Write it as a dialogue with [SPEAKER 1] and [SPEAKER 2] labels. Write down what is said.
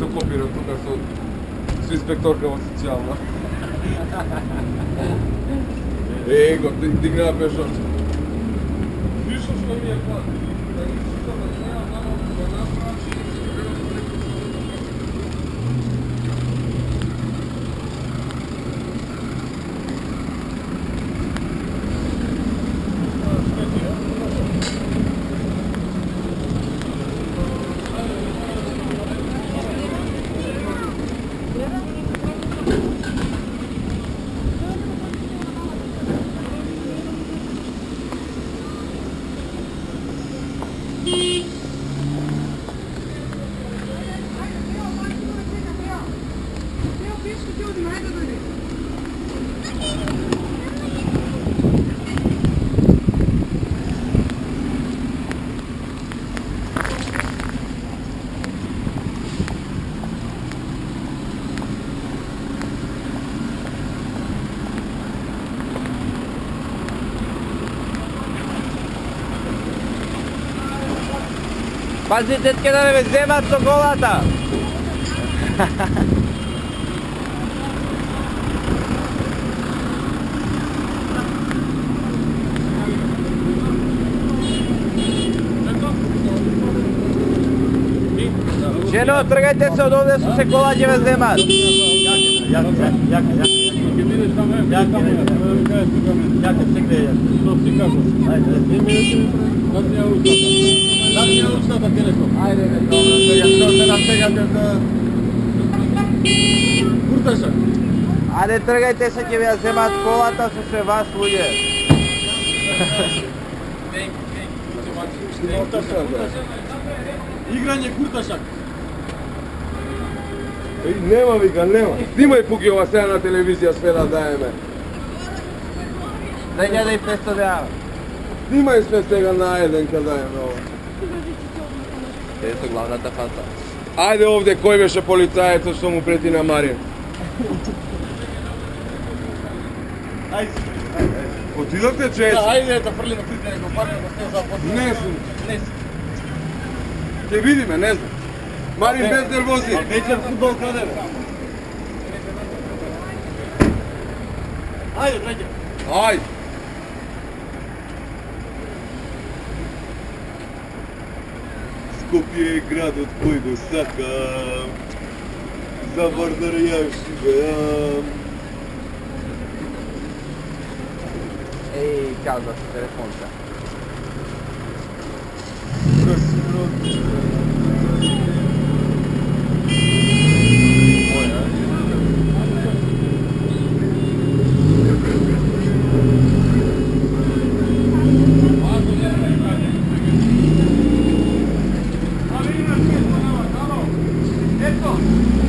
[SPEAKER 1] Се копира тука со инспекторка во социјална. Его, дигна пешоци. Вишо што ми е плати. Да ги читам да знаја намо да направи.
[SPEAKER 2] Пази, детке, да не ме земат со колата! Жено, тргајте се од овде, со се кола ќе ве земат!
[SPEAKER 3] Јаке, се греја. Што си како? Ајде, дати ја устата телефон.
[SPEAKER 2] Ајде,
[SPEAKER 3] Што се натегате за... Курташак.
[SPEAKER 2] Ајде, тргајте се, ќе ве земат колата со се вас, луѓе.
[SPEAKER 3] Играње курташак.
[SPEAKER 1] Нема, вика, нема. Снимај пуки ова сега на телевизија све да даеме.
[SPEAKER 2] 2500 деава.
[SPEAKER 1] Снимај све сега на еден ка даеме ова.
[SPEAKER 2] Ето главната фата.
[SPEAKER 1] Ајде овде, кој беше полицајецот што му прети на Марин?
[SPEAKER 3] Ајде.
[SPEAKER 1] Отидовте чест?
[SPEAKER 3] Ајде да фрлиме критене компанија да се започне.
[SPEAKER 1] Не сум.
[SPEAKER 3] Не си.
[SPEAKER 1] Ќе видиме, не знам. Марин без нервози.
[SPEAKER 3] А вечер фудбал каде бе? Ајде, браќа.
[SPEAKER 1] Ајде. Скопје е градот кој го сакам. За Вардар јас живеам.
[SPEAKER 2] Еј, каза со телефонка.
[SPEAKER 3] Ето!